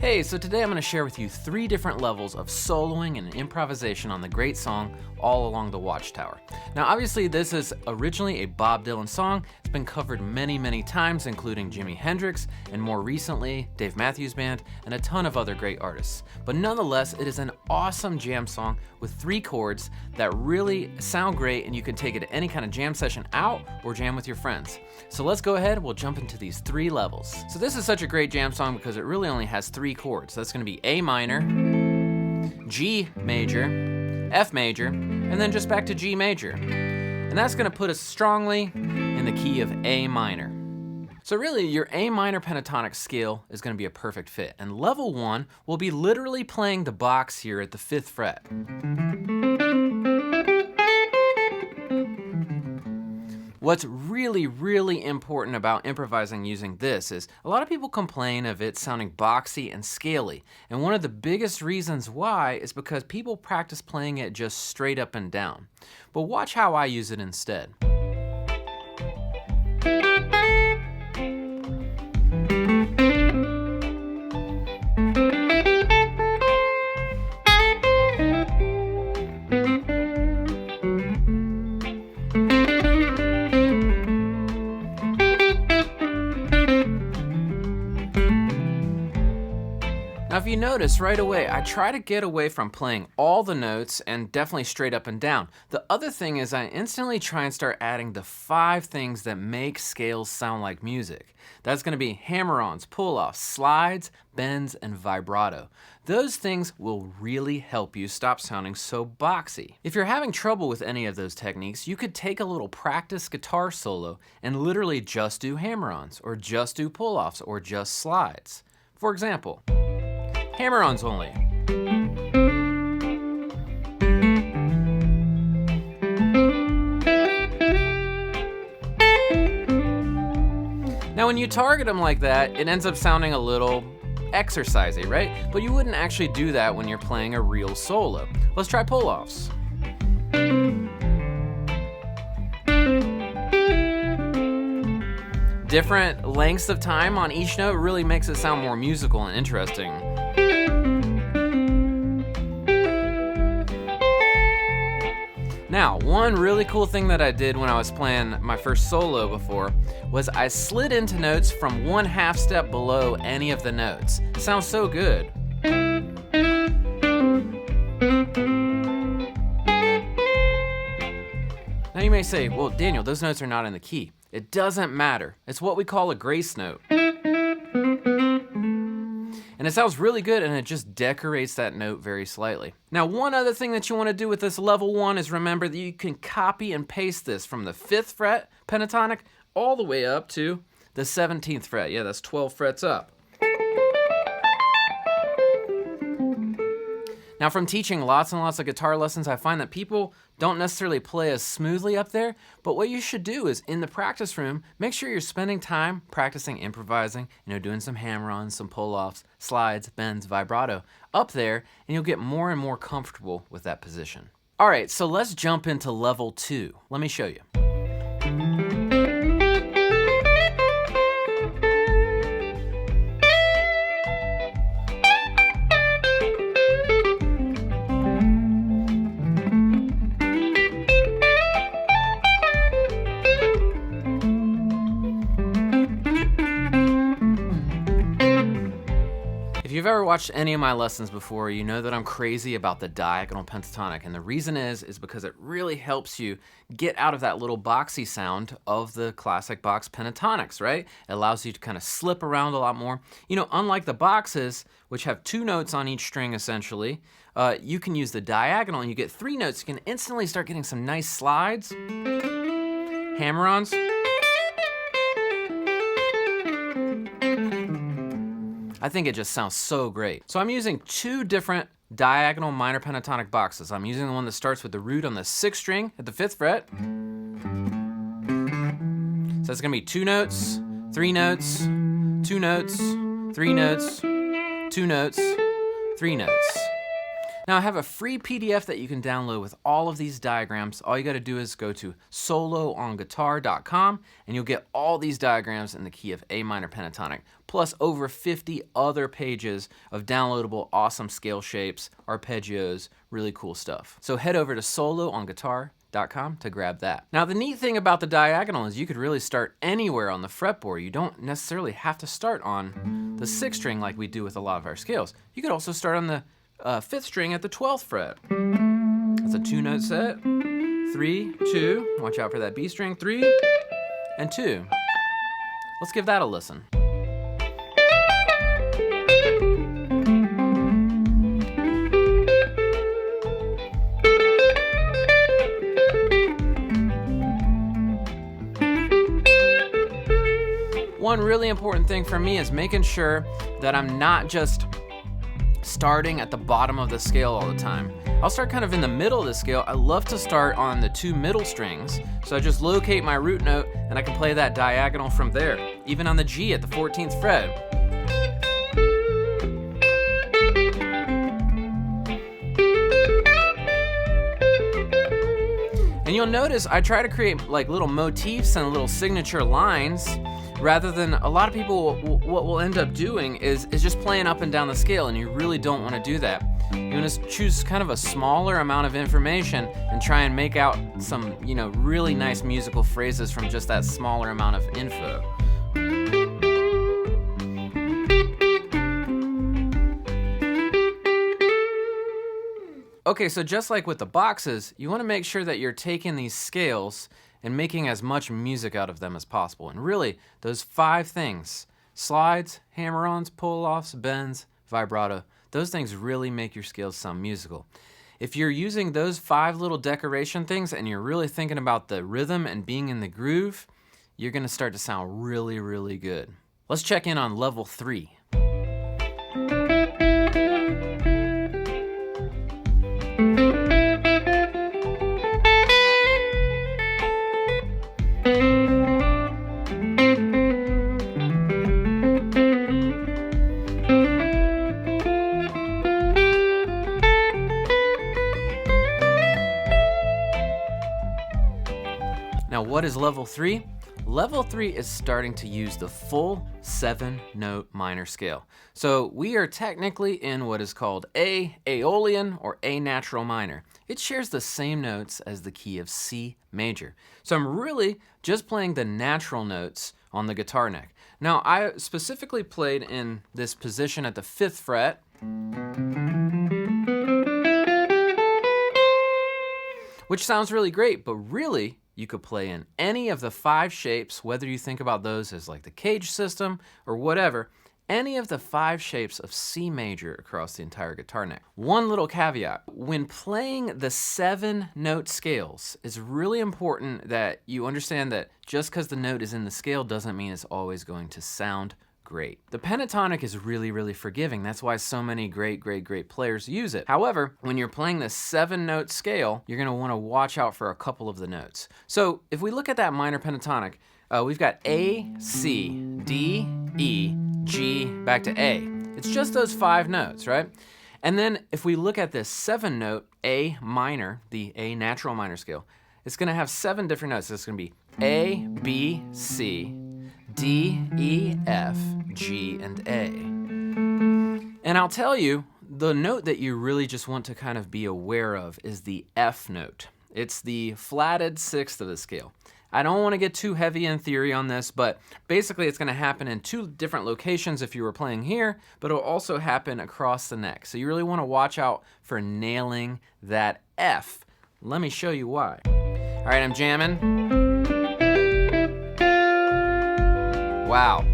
Hey, so today I'm going to share with you 3 different levels of soloing and improvisation on the great song All Along the Watchtower. Now obviously this is originally a Bob Dylan song. It's been covered many times, including Jimi Hendrix and more recently Dave Matthews Band and a ton of other great artists. But nonetheless, it is an awesome jam song with 3 chords that really sound great, and you can take it to any kind of jam session out or jam with your friends. So let's go ahead, we'll jump into these 3 levels. So this is such a great jam song because it really only has 3 chords. That's going to be A minor, G major, F major, and then just back to G major. And that's going to put us strongly in the key of A minor. So really, your A minor pentatonic scale is going to be a perfect fit. And level 1 will be literally playing the box here at the 5th fret. What's really important about improvising using this is a lot of people complain of it sounding boxy and scaly. And one of the biggest reasons why is because people practice playing it just straight up and down. But watch how I use it instead. Now if you notice right away, I try to get away from playing all the notes and definitely straight up and down. The other thing is I instantly try and start adding the 5 things that make scales sound like music. That's going to be hammer-ons, pull-offs, slides, bends, and vibrato. Those things will really help you stop sounding so boxy. If you're having trouble with any of those techniques, you could take a little practice guitar solo and literally just do hammer-ons, or just do pull-offs, or just slides. For example, hammer-ons only. Now when you target them like that, it ends up sounding a little exercisey, right? But you wouldn't actually do that when you're playing a real solo. Let's try pull-offs. Different lengths of time on each note really makes it sound more musical and interesting. Now, one really cool thing that I did when I was playing my first solo before was I slid into notes from 1/2 step below any of the notes. It sounds so good. Now you may say, well, Daniel, those notes are not in the key. It doesn't matter. It's what we call a grace note. And it sounds really good, and it just decorates that note very slightly. Now, one other thing that you want to do with this level 1 is remember that you can copy and paste this from the 5th fret pentatonic all the way up to the 17th fret. Yeah, that's 12 frets up. Now, from teaching lots and lots of guitar lessons, I find that people don't necessarily play as smoothly up there, but what you should do is in the practice room, make sure you're spending time practicing improvising, doing some hammer-ons, some pull-offs, slides, bends, vibrato up there, and you'll get more and more comfortable with that position. All right, so let's jump into level 2. Let me show you. If you've ever watched any of my lessons before, you know that I'm crazy about the diagonal pentatonic, and the reason is because it really helps you get out of that little boxy sound of the classic box pentatonics, right? It allows you to kind of slip around a lot more. Unlike the boxes, which have 2 notes on each string essentially, you can use the diagonal and you get 3 notes. You can instantly start getting some nice slides, hammer-ons, I think it just sounds so great. So I'm using 2 different diagonal minor pentatonic boxes. I'm using the one that starts with the root on the 6th string at the 5th fret. So it's gonna be 2 notes, 3 notes, 2 notes, 3 notes, 2 notes, 3 notes. Now I have a free PDF that you can download with all of these diagrams. All you gotta do is go to soloonguitar.com and you'll get all these diagrams in the key of A minor pentatonic, plus over 50 other pages of downloadable awesome scale shapes, arpeggios, really cool stuff. So head over to soloonguitar.com to grab that. Now the neat thing about the diagonal is you could really start anywhere on the fretboard. You don't necessarily have to start on the 6th string like we do with a lot of our scales. You could also start on the 5th string at the 12th fret. That's a 2-note set. 3, 2, watch out for that B string, 3, and 2. Let's give that a listen. One really important thing for me is making sure that I'm not just starting at the bottom of the scale all the time. I'll start kind of in the middle of the scale. I love to start on the 2 middle strings. So I just locate my root note and I can play that diagonal from there, even on the G at the 14th fret. And you'll notice I try to create like little motifs and little signature lines rather than a lot of people, what we'll end up doing is just playing up and down the scale, and you really don't want to do that. You want to choose kind of a smaller amount of information and try and make out some, really nice musical phrases from just that smaller amount of info. Okay, so just like with the boxes, you want to make sure that you're taking these scales and making as much music out of them as possible. And really, those 5 things, slides, hammer-ons, pull-offs, bends, vibrato, those things really make your scales sound musical. If you're using those 5 little decoration things and you're really thinking about the rhythm and being in the groove, you're gonna start to sound really, really good. Let's check in on level 3. Now, what is level 3? Level 3 is starting to use the full 7-note minor scale. So we are technically in what is called A Aeolian or A natural minor. It shares the same notes as the key of C major. So I'm really just playing the natural notes on the guitar neck. Now, I specifically played in this position at the 5th fret, which sounds really great, but really, you could play in any of the 5 shapes, whether you think about those as like the cage system or whatever, any of the 5 shapes of C major across the entire guitar neck. One little caveat, when playing the 7-note scales, it's really important that you understand that just because the note is in the scale doesn't mean it's always going to sound great. The pentatonic is really, really forgiving. That's why so many great players use it. However, when you're playing the 7-note scale, you're gonna wanna watch out for a couple of the notes. So if we look at that minor pentatonic, we've got A, C, D, E, G, back to A. It's just those 5 notes, right? And then if we look at this 7-note A minor, the A natural minor scale, it's gonna have 7 different notes. It's gonna be A, B, C, D, E, F, G, and A. And I'll tell you, the note that you really just want to kind of be aware of is the F note. It's the flatted 6th of the scale. I don't want to get too heavy in theory on this, but basically it's going to happen in 2 different locations if you were playing here, but it'll also happen across the neck. So you really want to watch out for nailing that F. Let me show you why. All right, I'm jamming. Wow.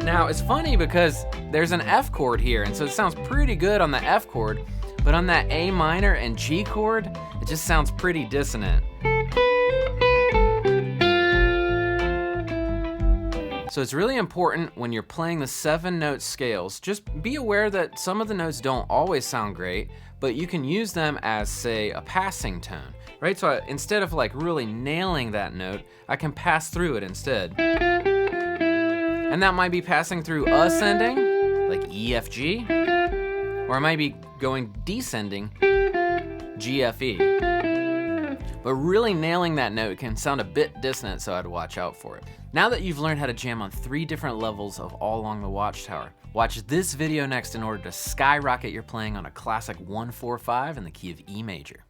Now, it's funny because there's an F chord here, and so it sounds pretty good on the F chord, but on that A minor and G chord, it just sounds pretty dissonant. So it's really important when you're playing the 7-note scales, just be aware that some of the notes don't always sound great, but you can use them as, say, a passing tone, right? So instead of like really nailing that note, I can pass through it instead. And that might be passing through ascending, like E, F, G, or I might be going descending G, F, E. But really nailing that note can sound a bit dissonant, so I'd watch out for it. Now that you've learned how to jam on 3 different levels of All Along the Watchtower, watch this video next in order to skyrocket your playing on a classic 1-4-5 in the key of E major.